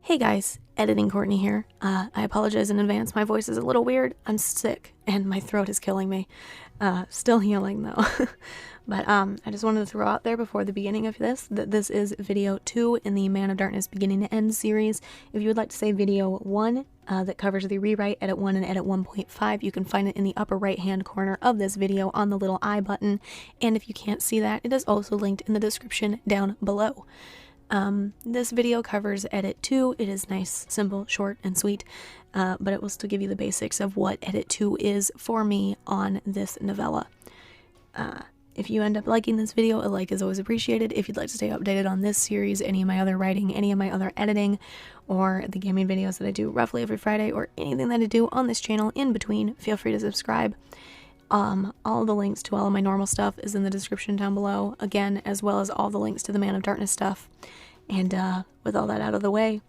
Hey guys, editing Courtney here. I apologize in advance. My voice is a little weird. I'm sick and my throat is killing me. Still healing though. But I just wanted to throw out there before the beginning of this that this is video 2 in the Man of Darkness beginning to end series. If you would like to say video 1 that covers the rewrite, edit 1 and edit 1.5, you can find it in the upper right hand corner of this video on the little I button. And if you can't see that, it is also linked in the description down below. This video covers edit 2. It is nice, simple, short, and sweet, but it will still give you the basics of what edit 2 is for me on this novella. If you end up liking this video, a like is always appreciated. If you'd like to stay updated on this series, any of my other writing, any of my other editing, or the gaming videos that I do roughly every Friday, or anything that I do on this channel in between, feel free to subscribe. All the links to all of my normal stuff is in the description down below, again, as well as all the links to the Man of Darkness stuff. And with all that out of the way,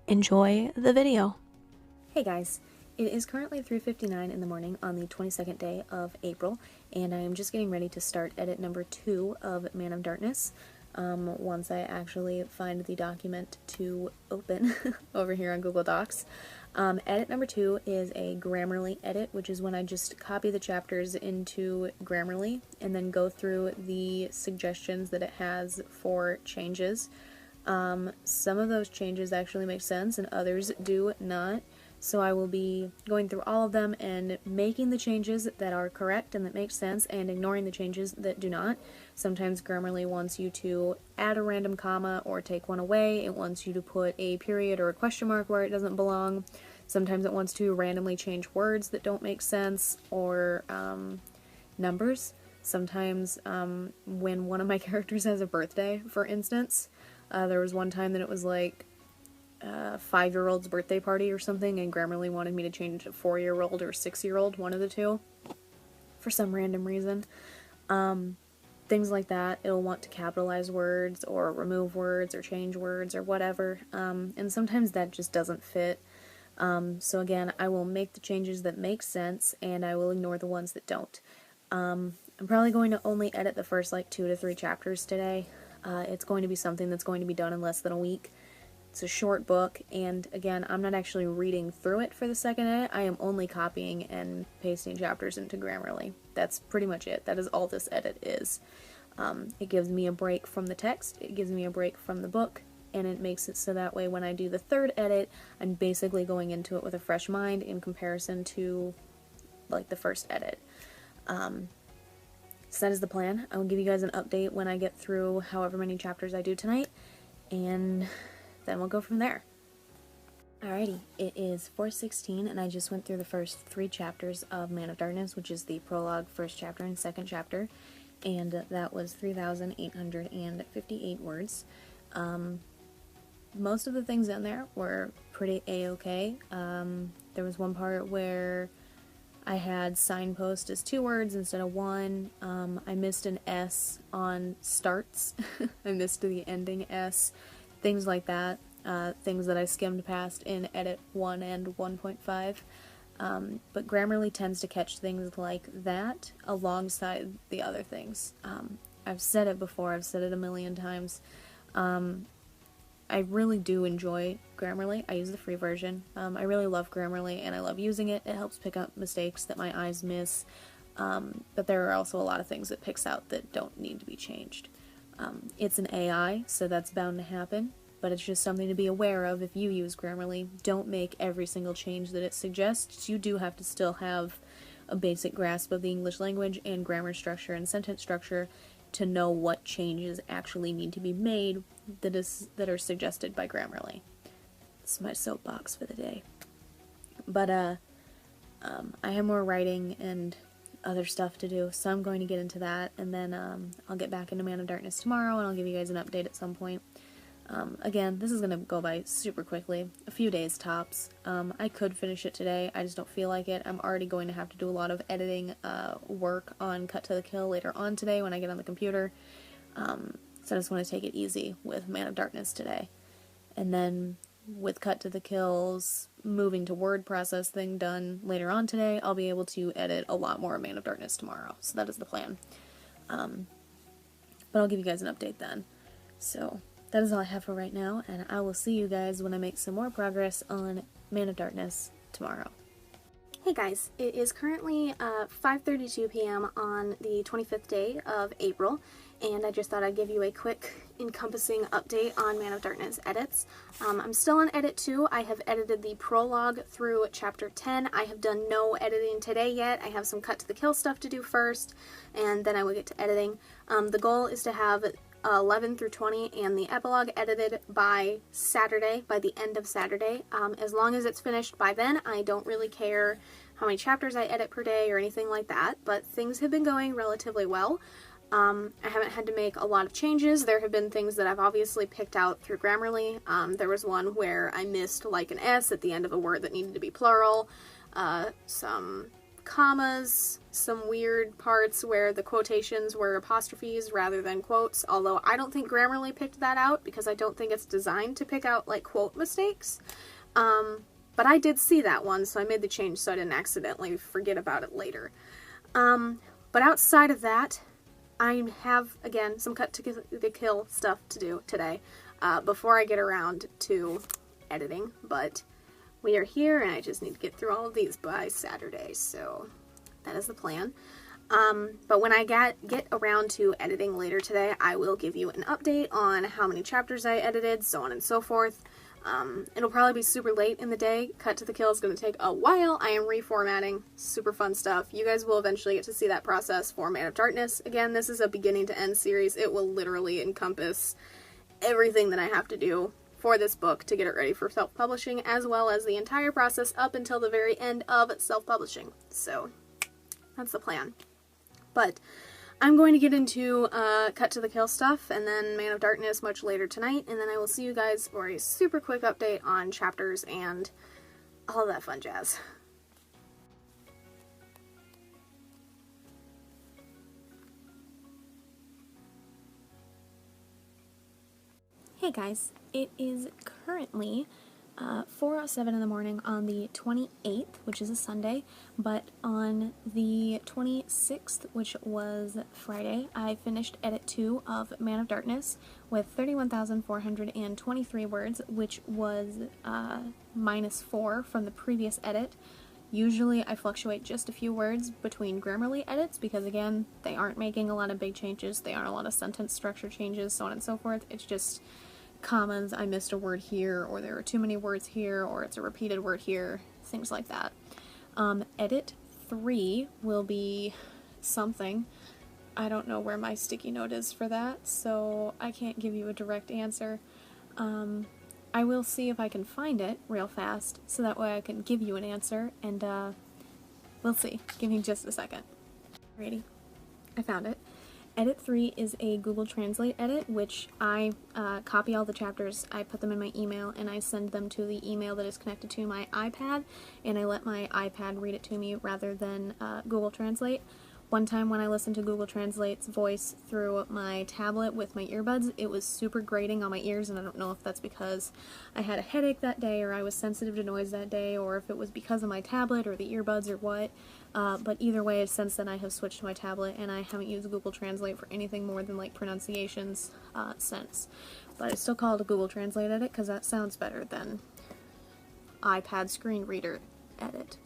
enjoy the video. Hey guys, it is currently 3:59 in the morning on the 22nd day of April, and I am just getting ready to start edit number 2 of Man of Darkness, once I actually find the document to open over here on Google Docs. Edit number 2 is a Grammarly edit, which is when I just copy the chapters into Grammarly and then go through the suggestions that it has for changes. Some of those changes actually make sense and others do not, so I will be going through all of them and making the changes that are correct and that make sense and ignoring the changes that do not. Sometimes Grammarly wants you to add a random comma or take one away. It wants you to put a period or a question mark where it doesn't belong. Sometimes it wants to randomly change words that don't make sense or numbers. Sometimes when one of my characters has a birthday, for instance, there was one time that it was like a 5-year-old's birthday party or something, and Grammarly wanted me to change to 4-year-old or 6-year-old, one of the two, for some random reason. Things like that. It'll want to capitalize words or remove words or change words or whatever, and sometimes that just doesn't fit. So again, I will make the changes that make sense, and I will ignore the ones that don't. I'm probably going to only edit the first like 2 to 3 chapters today. It's going to be something that's going to be done in less than a week. It's a short book, and again, I'm not actually reading through it for the second edit. I am only copying and pasting chapters into Grammarly. That's pretty much it. That is all this edit is. It gives me a break from the text, it gives me a break from the book, and it makes it so that way when I do the third edit, I'm basically going into it with a fresh mind in comparison to like the first edit. So that is the plan. I will give you guys an update when I get through however many chapters I do tonight, and then we'll go from there. Alrighty, it is 4:16 and I just went through the first 3 chapters of Man of Darkness, which is the prologue, first chapter, and second chapter, and that was 3,858 words. Most of the things in there were pretty a-okay. There was one part where I had signpost as 2 words instead of 1. I missed an S on starts. I missed the ending S. Things like that. Things that I skimmed past in edit 1 and 1.5. But Grammarly tends to catch things like that alongside the other things. I've said it before, I've said it a million times. I really do enjoy Grammarly. I use the free version. I really love Grammarly and I love using it. It helps pick up mistakes that my eyes miss. But there are also a lot of things it picks out that don't need to be changed. It's an AI, so that's bound to happen, but it's just something to be aware of if you use Grammarly. Don't make every single change that it suggests. You do have to still have a basic grasp of the English language and grammar structure and sentence structure to know what changes actually need to be made that are suggested by Grammarly. This is my soapbox for the day. But I have more writing and other stuff to do, so I'm going to get into that, and then I'll get back into Man of Darkness tomorrow, and I'll give you guys an update at some point. Again, this is going to go by super quickly, a few days tops. I could finish it today, I just don't feel like it. I'm already going to have to do a lot of editing work on Cut to the Kill later on today when I get on the computer, so I just want to take it easy with Man of Darkness today. And then with Cut to the Kill's moving to word process thing done later on today, I'll be able to edit a lot more Man of Darkness tomorrow, so that is the plan. But I'll give you guys an update then. So that is all I have for right now, and I will see you guys when I make some more progress on Man of Darkness tomorrow. Hey guys, it is currently 5:32 p.m. on the 25th day of April, and I just thought I'd give you a quick encompassing update on Man of Darkness edits. I'm still on edit 2. I have edited the prologue through chapter 10. I have done no editing today yet. I have some cut to the kill stuff to do first, and then I will get to editing. The goal is to have 11 through 20 and the epilogue edited by Saturday, by the end of Saturday. As long as it's finished by then, I don't really care how many chapters I edit per day or anything like that, but things have been going relatively well. I haven't had to make a lot of changes. There have been things that I've obviously picked out through Grammarly. There was one where I missed like an S at the end of a word that needed to be plural, some commas, some weird parts where the quotations were apostrophes rather than quotes, although I don't think Grammarly picked that out because I don't think it's designed to pick out like quote mistakes. But I did see that one, so I made the change so I didn't accidentally forget about it later. But outside of that, I have, again, some cut to the kill stuff to do today before I get around to editing, but we are here and I just need to get through all of these by Saturday, so that is the plan. But when I get around to editing later today, I will give you an update on how many chapters I edited, so on and so forth. It'll probably be super late in the day. Cut to the kill is going to take a while. I am reformatting. Super fun stuff. You guys will eventually get to see that process for Man of Darkness. Again, this is a beginning to end series. It will literally encompass everything that I have to do for this book to get it ready for self-publishing, as well as the entire process up until the very end of self-publishing. So, that's the plan. But I'm going to get into cut to the kill stuff and then Man of Darkness much later tonight, and then I will see you guys for a super quick update on chapters and all that fun jazz. Hey guys, it is currently 4:07 in the morning on the 28th, which is a Sunday, but on the 26th, which was Friday, I finished edit 2 of Man of Darkness with 31,423 words, which was -4 from the previous edit. Usually I fluctuate just a few words between Grammarly edits because, again, they aren't making a lot of big changes, they aren't a lot of sentence structure changes, so on and so forth. It's just commas, I missed a word here, or there are too many words here, or it's a repeated word here, things like that. Edit 3 will be something. I don't know where my sticky note is for that, so I can't give you a direct answer. I will see if I can find it real fast, so that way I can give you an answer, and we'll see. Give me just a second. Alrighty, I found it. Edit 3 is a Google Translate edit, which I copy all the chapters, I put them in my email, and I send them to the email that is connected to my iPad, and I let my iPad read it to me rather than Google Translate. One time when I listened to Google Translate's voice through my tablet with my earbuds, it was super grating on my ears, and I don't know if that's because I had a headache that day, or I was sensitive to noise that day, or if it was because of my tablet or the earbuds or what. But either way, since then I have switched to my tablet, and I haven't used Google Translate for anything more than like pronunciations since. But I still call it a Google Translate edit because that sounds better than iPad screen reader edit.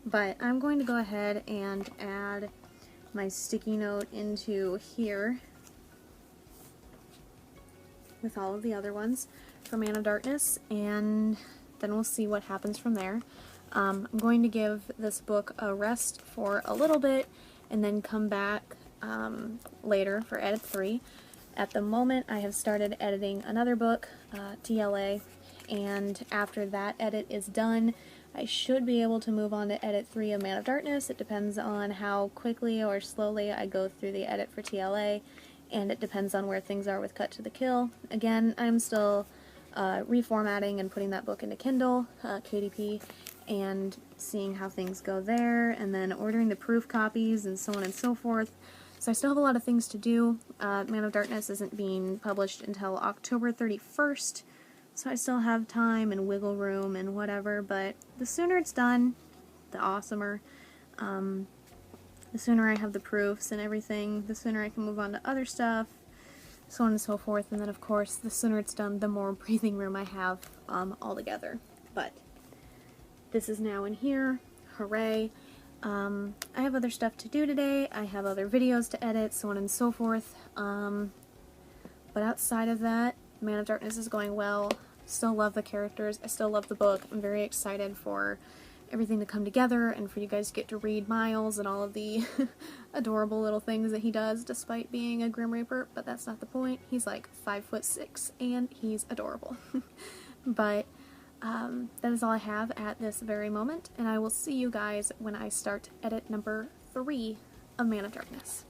But I'm going to go ahead and add my sticky note into here with all of the other ones for Man of Darkness, and then we'll see what happens from there. I'm going to give this book a rest for a little bit and then come back later for edit 3. At the moment I have started editing another book, TLA, and after that edit is done I should be able to move on to edit 3 of Man of Darkness. It depends on how quickly or slowly I go through the edit for TLA, and it depends on where things are with Cut to the Kill. Again, I'm still reformatting and putting that book into Kindle, KDP, and seeing how things go there, and then ordering the proof copies and so on and so forth. So I still have a lot of things to do. Man of Darkness isn't being published until October 31st, so I still have time and wiggle room and whatever, but the sooner it's done, the awesomer. The sooner I have the proofs and everything, the sooner I can move on to other stuff, so on and so forth. And then of course, the sooner it's done, the more breathing room I have altogether. But this is now in here. Hooray. I have other stuff to do today. I have other videos to edit, so on and so forth. But outside of that, Man of Darkness is going well. Still love the characters. I still love the book. I'm very excited for everything to come together and for you guys to get to read Miles and all of the adorable little things that he does despite being a Grim Reaper, but that's not the point. He's like 5'6" and he's adorable. But that is all I have at this very moment, and I will see you guys when I start edit number 3 of Man of Darkness.